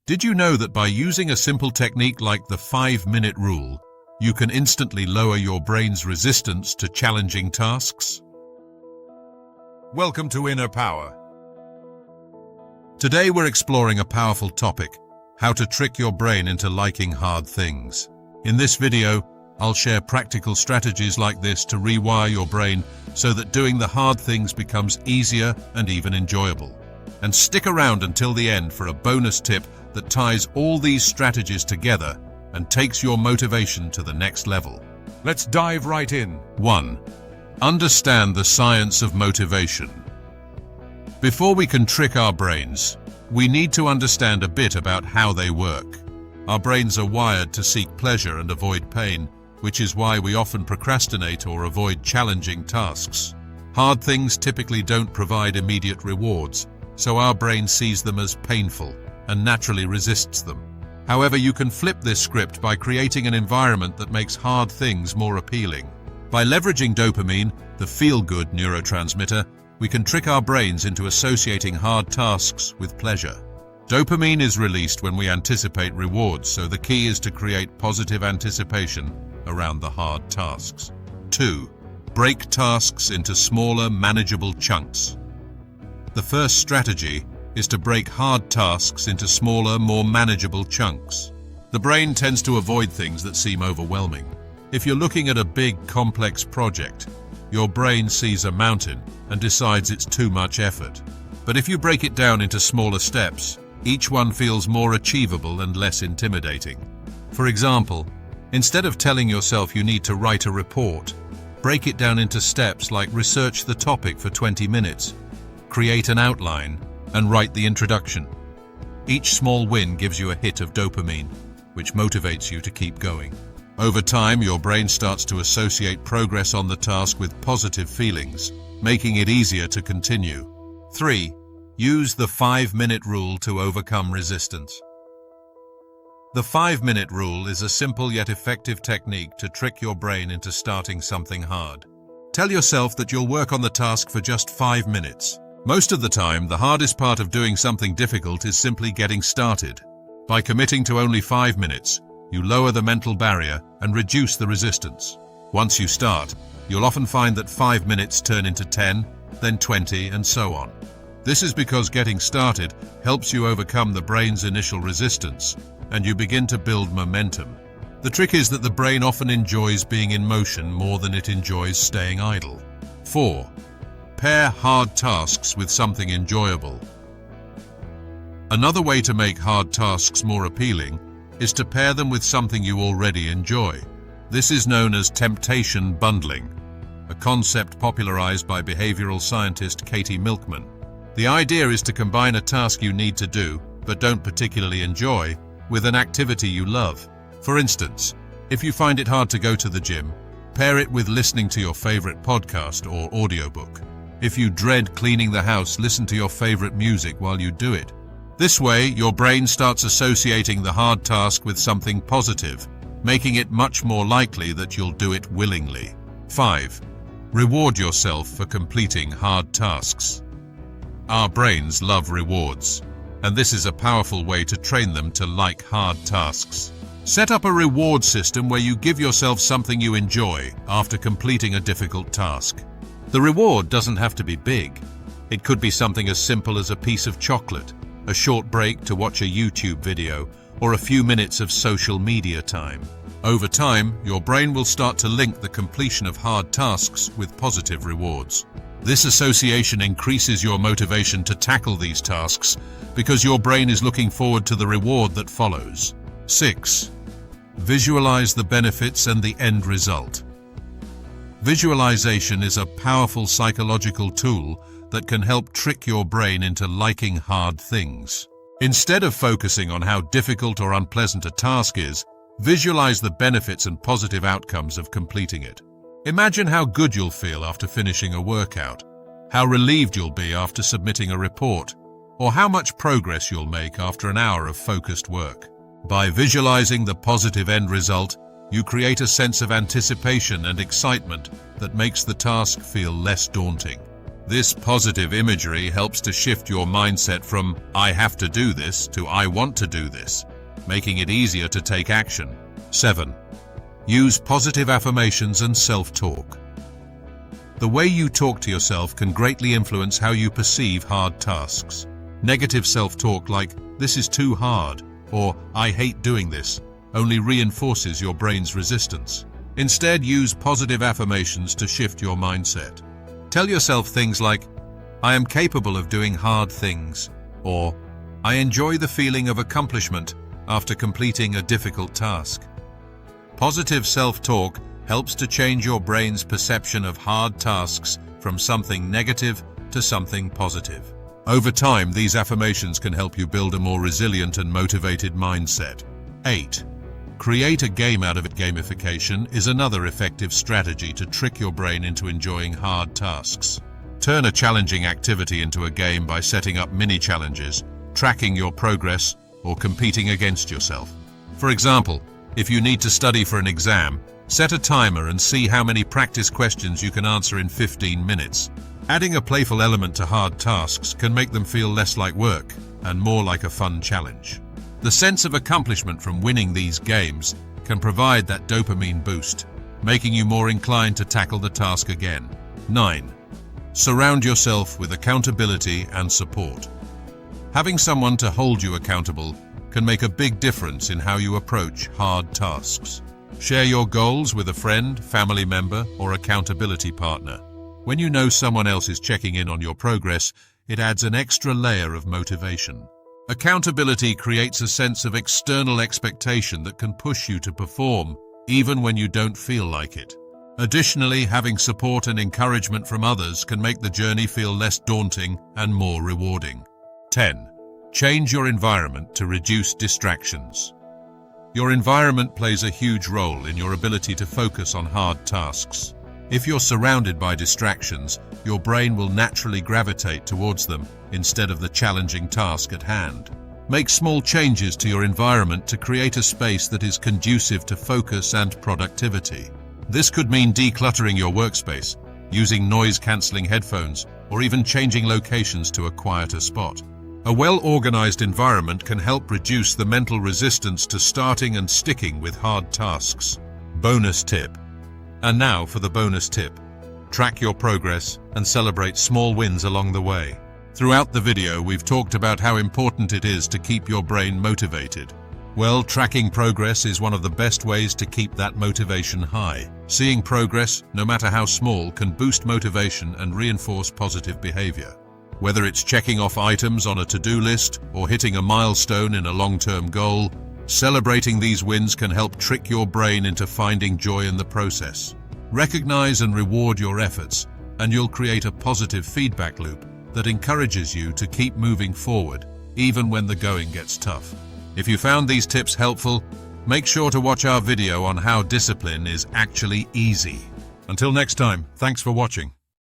Did you know that by using a simple technique like the 5-minute rule, you can instantly lower your brain's resistance to challenging tasks? Welcome to Inner Power. Today we're exploring a powerful topic, how to trick your brain into liking hard things. In this video, I'll share practical strategies like this to rewire your brain so that doing the hard things becomes easier and even enjoyable. And stick around until the end for a bonus tip that ties all these strategies together and takes your motivation to the next level. Let's dive right in. 1. Understand the science of motivation. Before we can trick our brains, we need to understand a bit about how they work. Our brains are wired to seek pleasure and avoid pain, which is why we often procrastinate or avoid challenging tasks. Hard things typically don't provide immediate rewards, so our brain sees them as painful and naturally resists them. However, you can flip this script by creating an environment that makes hard things more appealing. By leveraging dopamine, the feel-good neurotransmitter, we can trick our brains into associating hard tasks with pleasure. Dopamine is released when we anticipate rewards, so the key is to create positive anticipation around the hard tasks. 2. Break tasks into smaller, manageable chunks. The first strategy is to break hard tasks into smaller, more manageable chunks. The brain tends to avoid things that seem overwhelming. If you're looking at a big, complex project, your brain sees a mountain and decides it's too much effort. But if you break it down into smaller steps, each one feels more achievable and less intimidating. For example, instead of telling yourself you need to write a report, break it down into steps like research the topic for 20 minutes, create an outline, and write the introduction. Each small win gives you a hit of dopamine, which motivates you to keep going. Over time, your brain starts to associate progress on the task with positive feelings, making it easier to continue. 3. Use the 5-minute rule to overcome resistance. The 5-minute rule is a simple yet effective technique to trick your brain into starting something hard. Tell yourself that you'll work on the task for just 5 minutes. Most of the time, the hardest part of doing something difficult is simply getting started. By committing to only 5 minutes, you lower the mental barrier and reduce the resistance. Once you start, you'll often find that 5 minutes turn into 10, then 20, and so on. This is because getting started helps you overcome the brain's initial resistance, and you begin to build momentum. The trick is that the brain often enjoys being in motion more than it enjoys staying idle. 4. Pair hard tasks with something enjoyable. Another way to make hard tasks more appealing is to pair them with something you already enjoy. This is known as temptation bundling, a concept popularized by behavioral scientist Katie Milkman. The idea is to combine a task you need to do, but don't particularly enjoy, with an activity you love. For instance, if you find it hard to go to the gym, pair it with listening to your favorite podcast or audiobook. If you dread cleaning the house, listen to your favorite music while you do it. This way, your brain starts associating the hard task with something positive, making it much more likely that you'll do it willingly. 5. Reward yourself for completing hard tasks. Our brains love rewards, and this is a powerful way to train them to like hard tasks. Set up a reward system where you give yourself something you enjoy after completing a difficult task. The reward doesn't have to be big. It could be something as simple as a piece of chocolate, a short break to watch a YouTube video, or a few minutes of social media time. Over time, your brain will start to link the completion of hard tasks with positive rewards. This association increases your motivation to tackle these tasks because your brain is looking forward to the reward that follows. 6. Visualize the benefits and the end result. Visualization is a powerful psychological tool that can help trick your brain into liking hard things. Instead of focusing on how difficult or unpleasant a task is, visualize the benefits and positive outcomes of completing it. Imagine how good you'll feel after finishing a workout, how relieved you'll be after submitting a report, or how much progress you'll make after an hour of focused work. By visualizing the positive end result, you create a sense of anticipation and excitement that makes the task feel less daunting. This positive imagery helps to shift your mindset from "I have to do this" to "I want to do this," making it easier to take action. 7. Use positive affirmations and self-talk. The way you talk to yourself can greatly influence how you perceive hard tasks. Negative self-talk like "this is too hard" or "I hate doing this" only reinforces your brain's resistance. Instead, use positive affirmations to shift your mindset. Tell yourself things like, "I am capable of doing hard things," or "I enjoy the feeling of accomplishment after completing a difficult task." Positive self-talk helps to change your brain's perception of hard tasks from something negative to something positive. Over time, these affirmations can help you build a more resilient and motivated mindset. 8. Create a game out of it. Gamification is another effective strategy to trick your brain into enjoying hard tasks. Turn a challenging activity into a game by setting up mini-challenges, tracking your progress, or competing against yourself. For example, if you need to study for an exam, set a timer and see how many practice questions you can answer in 15 minutes. Adding a playful element to hard tasks can make them feel less like work and more like a fun challenge. The sense of accomplishment from winning these games can provide that dopamine boost, making you more inclined to tackle the task again. 9. Surround yourself with accountability and support. Having someone to hold you accountable can make a big difference in how you approach hard tasks. Share your goals with a friend, family member, or accountability partner. When you know someone else is checking in on your progress, it adds an extra layer of motivation. Accountability creates a sense of external expectation that can push you to perform, even when you don't feel like it. Additionally, having support and encouragement from others can make the journey feel less daunting and more rewarding. 10. Change your environment to reduce distractions. Your environment plays a huge role in your ability to focus on hard tasks. If you're surrounded by distractions, your brain will naturally gravitate towards them instead of the challenging task at hand. Make small changes to your environment to create a space that is conducive to focus and productivity. This could mean decluttering your workspace, using noise-canceling headphones, or even changing locations to a quieter spot. A well-organized environment can help reduce the mental resistance to starting and sticking with hard tasks. Bonus tip. And now for the bonus tip. Track your progress and celebrate small wins along the way. Throughout the video, we've talked about how important it is to keep your brain motivated. Well, tracking progress is one of the best ways to keep that motivation high. Seeing progress, no matter how small, can boost motivation and reinforce positive behavior. Whether it's checking off items on a to-do list or hitting a milestone in a long-term goal, celebrating these wins can help trick your brain into finding joy in the process. Recognize and reward your efforts, and you'll create a positive feedback loop that encourages you to keep moving forward, even when the going gets tough. If you found these tips helpful, make sure to watch our video on how discipline is actually easy. Until next time, thanks for watching.